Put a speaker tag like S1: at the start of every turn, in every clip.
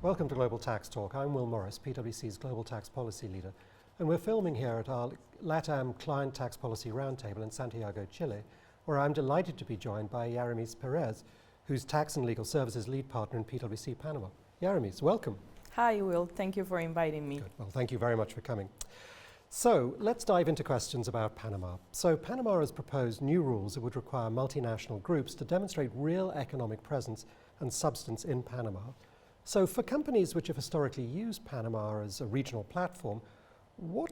S1: Welcome to Global Tax Talk. I'm Will Morris, PwC's Global Tax Policy Leader, and we're filming here at our LATAM Client Tax Policy Roundtable in Santiago, Chile, where I'm delighted to be joined by Yaremis Perez, who's Tax and Legal Services Lead Partner in PwC Panama. Yaremis, welcome.
S2: Hi, Will. Thank you for inviting me.
S1: Good. Well, thank you very much for coming. So let's dive into questions about Panama. So Panama has proposed new rules that would require multinational groups to demonstrate real economic presence and substance in Panama. So for companies which have historically used Panama as a regional platform, what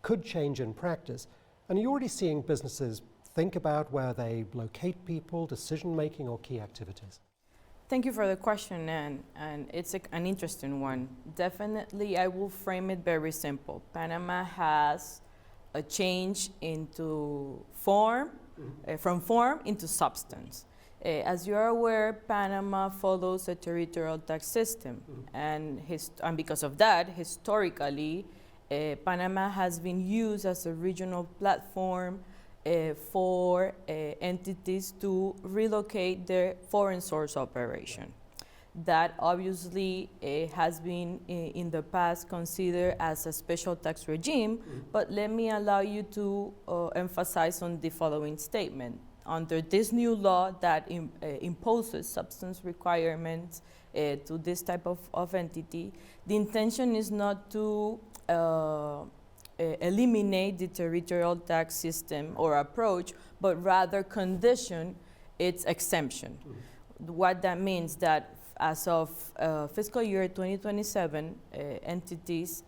S1: could change in practice? And are you already seeing businesses think about where they locate people, decision-making, or key activities?
S2: Thank you for the question, and it's an interesting one. Definitely, I will frame it very simple. Panama has a change into form, from form into substance. As you are aware, Panama follows a territorial tax system, and because of that, historically, Panama has been used as a regional platform for entities to relocate their foreign source operation. That obviously has been in the past considered as a special tax regime, but let me allow you to emphasize on the following statement. Under this new law that imposes substance requirements to this type of entity, the intention is not to eliminate the territorial tax system or approach, but rather condition its exemption. What that means that as of fiscal year 2027, entities,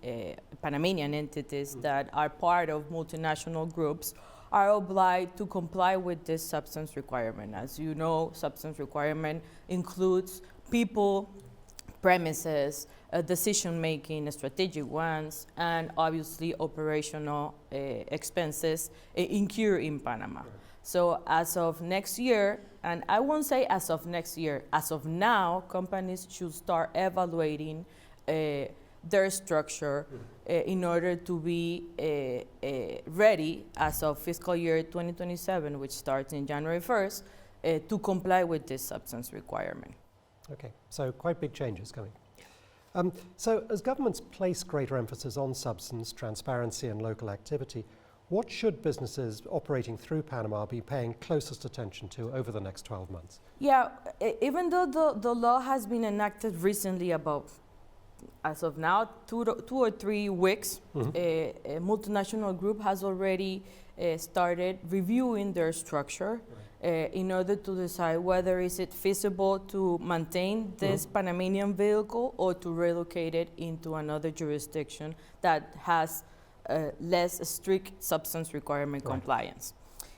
S2: Panamanian entities that are part of multinational groups are obliged to comply with this substance requirement. As you know, substance requirement includes people, premises, decision-making, strategic ones, and obviously operational expenses incurred in Panama. Right. So as of next year, and I won't say as of next year, as of now, companies should start evaluating their structure in order to be ready as of fiscal year 2027, which starts in January 1st, to comply with this substance requirement.
S1: Okay, so quite big changes coming. So as governments place greater emphasis on substance, transparency, and local activity, what should businesses operating through Panama be paying closest attention to over the next 12 months?
S2: Yeah, even though the law has been enacted recently, about, as of now, two or 3 weeks, a multinational group has already started reviewing their structure. Right. In order to decide whether is it feasible to maintain this Panamanian vehicle or to relocate it into another jurisdiction that has less strict substance requirement compliance.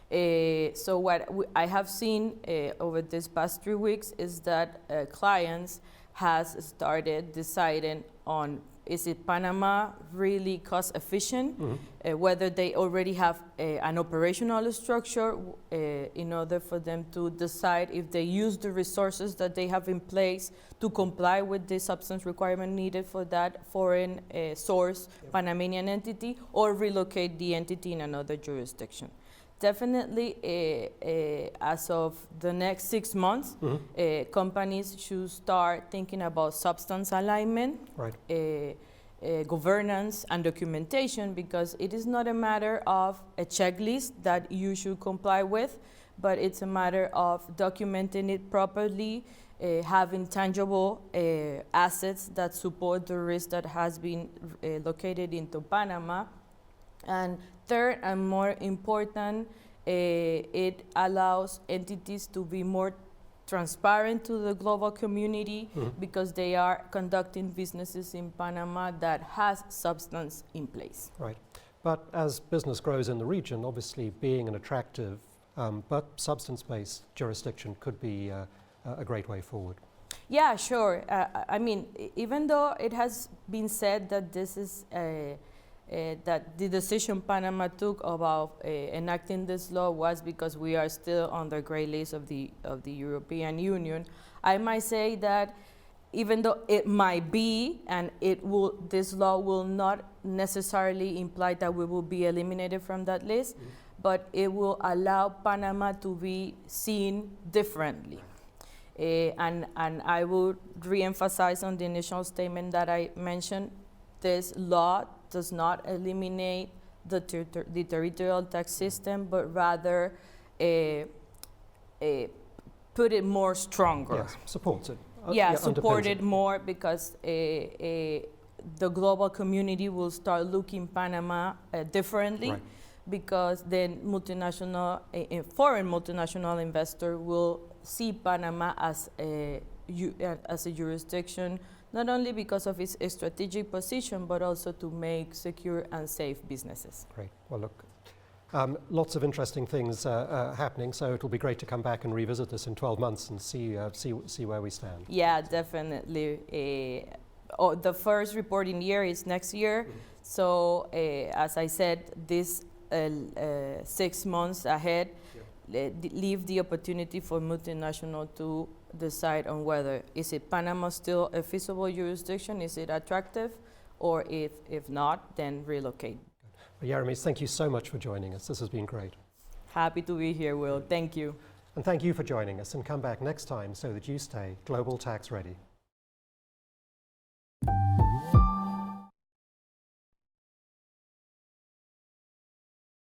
S2: So what I have seen over these past 3 weeks is that clients has started deciding on, is it Panama really cost efficient? Whether they already have an operational structure in order for them to decide if they use the resources that they have in place to comply with the substance requirement needed for that foreign source Panamanian entity, or relocate the entity in another jurisdiction. Definitely, as of the next 6 months, companies should start thinking about substance alignment, right. Governance, and documentation, because it is not a matter of a checklist that you should comply with, but it's a matter of documenting it properly, having tangible assets that support the risk that has been located into Panama. And third, and more important, it allows entities to be more transparent to the global community because they are conducting businesses in Panama that has substance in place.
S1: Right. But as business grows in the region, obviously being an attractive but substance-based jurisdiction could be a great way forward.
S2: Yeah, sure. I mean, even though it has been said that this is that the decision Panama took about enacting this law was because we are still on the gray list of the European Union, I might say that even though it might be, and this law will not necessarily imply that we will be eliminated from that list, but it will allow Panama to be seen differently. And I would re-emphasize on the initial statement that I mentioned, this law does not eliminate the territorial tax system, but rather put it more stronger.
S1: Yes, supports it.
S2: Support
S1: underpins
S2: it more, because the global community will start looking Panama differently,
S1: Right.
S2: because then foreign multinational investor will see Panama as a jurisdiction, not only because of its strategic position, but also to make secure and safe businesses.
S1: Great. Well, look, lots of interesting things happening, so it'll be great to come back and revisit this in 12 months and see where we stand.
S2: Yeah, definitely. The first reporting year is next year, so as I said, this 6 months ahead leave the opportunity for multinational to decide on whether is it Panama still a feasible jurisdiction, is it attractive, or if not, then relocate.
S1: Well, Yaremis, thank you so much for joining us. This has been great.
S2: Happy to be here, Will. Thank you.
S1: And thank you for joining us, and come back next time so that you stay global tax ready.